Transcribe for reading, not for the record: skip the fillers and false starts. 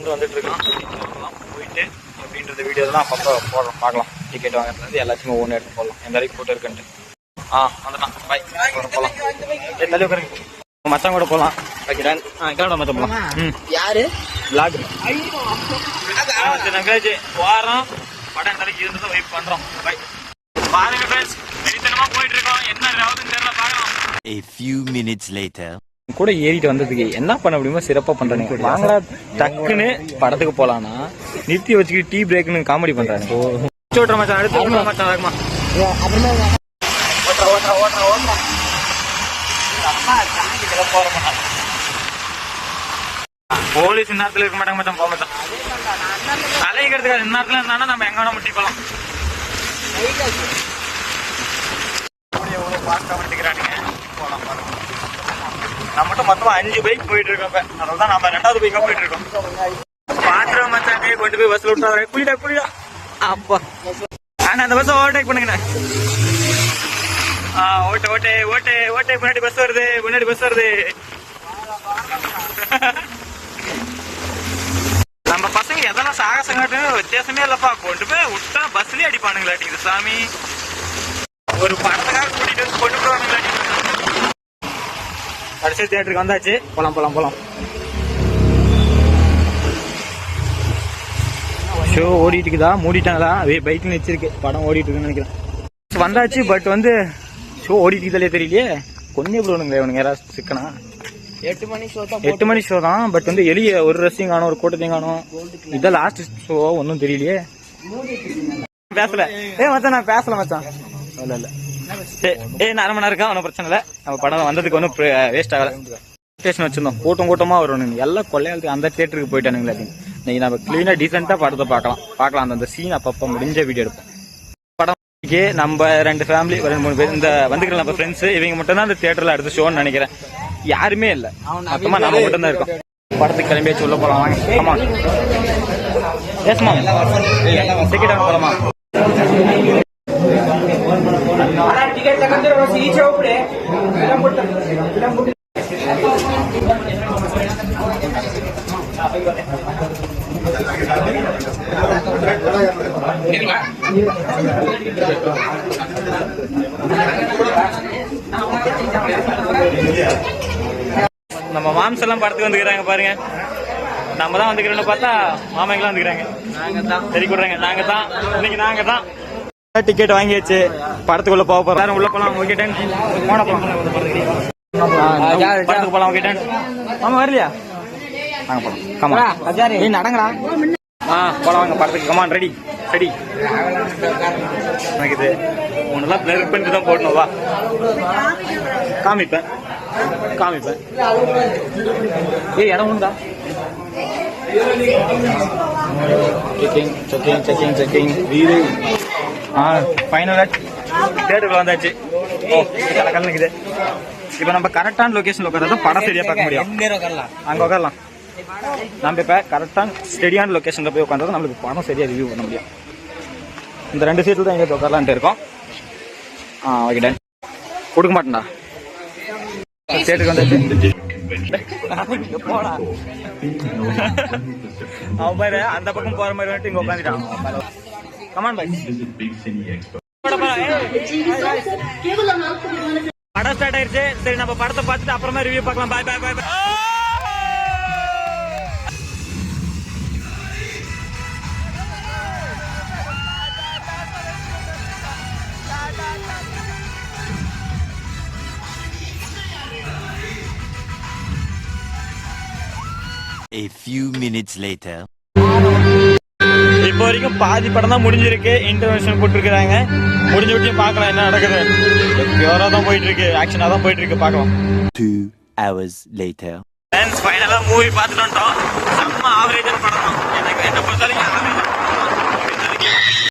பார்த்துட்டு வந்துட்டு இருக்கோம். போயிட்டு அப்படின்றது வீடியோலாம் அப்பப்போ போடுறோம், பார்க்கலாம். டிக்கெட் வாங்குறது எல்லாத்தையுமே ஒவ்வொன்று எடுத்து போடலாம், எந்த வரைக்கும் போட்டு இருக்குன்ட்டு. வந்துடலாம், பாய். போகலாம், தள்ளி உட்காருங்க. மச்சான் கூட போகலாம். Okay done. கிளம்ப மச்சான் போகலாம். யாரு பிளாக் நகராஜ் வாரம் படம் தலைக்கு இருந்ததை வெயிட் பண்றோம். பை பாருங்க ஃப்ரெண்ட்ஸ், வெறித்தனமா போயிட்டு இருக்கோம். என்ன ஆகுதுன்னு தெரியல, பார்க்கலாம். A few minutes later கூட ஏறிட்டு வந்ததுக்கு என்ன பண்ண முடியுமோ சிறப்பா பண்றாங்க. வாங்கடா டக்குன்னு படத்துக்கு போலான்னா நிறுத்தி வச்சுக்கிட்டு டீ பிரேக்னு காமெடி பண்றாங்க. ஓட்டுற மச்சான், அடுத்து ஓட்டுற மச்சான் வேகமா. போலீஸ் இந்நேரத்துல இருக்க மாட்டாங்க மச்சான், போக மாட்டான். அலைக்கிறதுக்காக இந்நேரத்துல இருந்தானா நம்ம எங்க வேணா முட்டி போலாம். எவ்வளவு பாஸ்டா வண்டிக்கிறானுங்க, போலாம் பாருங்க. நம்மகிட்ட மொத்தமா 5 பைக் போயிட்டு இருக்கோம். அதனாலதான் நம்ம 2வது பைக்கா போயிட்டு இருக்கோம். பாத்திர மச்சானே கொண்டு போய் பஸ்ல விட்டாரு. குளிடா அப்பா. ஆனா அந்த பஸ் ஓவர்டேக் பண்ணுங்க. ஓட்டே முன்னாடி பஸ் வருது. நம்ம பசங்க எதெல்லாம் சாகசம் காட்டுன்னு வித்தியாசமே இல்லப்பா. கொண்டு போய் விட்டா பஸ்லயே அடிப்பானுங்களாட்டிங்க சாமி. ஒரு படத்துக்காக கூட்டிட்டு வந்து கொண்டு போவானுங்களாட்டி. கடைசி தியேட்டருக்கு வந்தாச்சு. போலாம். ஷோ ஓடிட்டு இருக்குதா, மூடிட்டாங்களா? பைக்ல வச்சிருக்கு, படம் ஓடிட்டு இருக்குன்னு நினைக்கிறேன். வந்தாச்சு, பட் வந்து ஷோ ஓடிட்டு இருக்குதாலே தெரியலையே. கொஞ்சம் விடுவானுங்களே இவனுங்க யாராவது சிக்கனா. 8 மணி ஷோ தான், பட் வந்து எளிய ஒரு ரசிங் காணும், ஒரு கூட்டத்தையும் காணும். இதான் லாஸ்ட் ஷோ, ஒன்னும் தெரியலையே. பேசல மச்சான், நான் பேசல மச்சான். இல்ல 1/2 மணி நேரம் இருக்கா, ஒன்னும் பிரச்சனை இல்ல. நம்ம படம் வந்ததுக்கு ஒன்னும் வேஸ்ட் ஆகல. ஸ்டேஷன் வச்சிருந்தோம், கூட்டமா வரும். எல்லாம் கொள்ளையாளத்துக்கு அந்த தியேட்டருக்கு போயிட்டானுங்களா. இன்னைக்கு நம்ம கிளீனா டீசெண்டா படத்தை பார்க்கலாம். அந்த சீன் அப்பப்ப முடிஞ்ச வீடியோ எடுப்போம். படம் நம்ம 2 ஃபேமிலி, 2-3 பேர் இந்த வந்துக்கிற நம்ம ஃப்ரெண்ட்ஸ், இவங்க மட்டும் தான் அந்த தியேட்டர்ல அடுத்த ஷோன்னு நினைக்கிறேன். யாருமே இல்ல, மொத்தமா நம்ம மட்டும் தான் இருக்கோம். படத்துக்கு கிளம்பியாச்சு, உள்ள போலாம் வாங்க. ஆமா டிக்கெட் வாங்க போலாமா? நம்ம மாம்ஸ் எல்லாம் படத்துக்கு வந்துக்கிறாங்க பாருங்க. நம்ம தான் வந்துக்கிறோம்னு பார்த்தா மாமாங்கெல்லாம் வந்துக்கிறாங்க. சரி கொடுறாங்க. நாங்க தான் டிக்கெட் வாங்கியாச்சு, படத்துக்குள்ள போக போறோம். உள்ள போலாம். Okay done. படத்துக்கு போலாம். Okay done. மாமா வரலையா? நாங்க போலாம். கமா நீ நடங்கடா. போலாம் வாங்க படத்துக்கு. Come on ready. எனக்கு இது ஒன்னெல்லாம் பிளர் பண்ணிட்டு தான் போடணும். வா காமிப்பேன். இடம் உண்டா? செக்கிங் வீடு. ஃபைனலா தியேட்டருக்குள்ள வந்தாச்சு. கலக்குது. இப்ப நம்ம கரெக்டான லொகேஷன்ல உட்கார்ந்தா படம் சரியா பார்க்க முடியும். அங்க உட்காரலாம். நம்ம இப்ப கரெக்டான ஸ்டெடியான லொகேஷன்ல போய் உட்கார்ந்தா நம்மளுக்கு படம் சரியா ரிவ்யூ பண்ண முடியும். இந்த 2 சீட்ல தான் எங்க உட்காரலான்ட்டு இருக்கோம். Okay done. கொடுக்க மாட்டேன்டா. தியேட்டருக்கு வந்தாச்சு. போடா அவன் பாரு, அந்த பக்கம் போற மாதிரி வந்துட்டு இங்க உட்காந்துட்டான். கமான் பாய். படம் ஸ்டார்ட் ஆயிருச்சு. சரி நம்ம படத்தை பார்த்துட்டு அப்புறமா ரிவ்யூ பார்க்கலாம். பாய். A few minutes later இப்போ வரைக்கும் பாதி படம் தான் முடிஞ்சிருக்கு. இன்டர்வென்ஷன் போட்டுருக்காங்க. முடிஞ்ச விட்டியும் பார்க்கலாம் என்ன நடக்குது. பியூரா தான் போயிட்டு இருக்கு, ஆக்ஷனா தான் போயிட்டு இருக்கு. பார்க்கலாம். 2 hours later ஃபைனலா மூவி பார்த்துட்டு வந்துட்டோம். செம்ம ஆவரேஜான படம் தான். எனக்கு என்ன பொறுத்த வரைக்கும்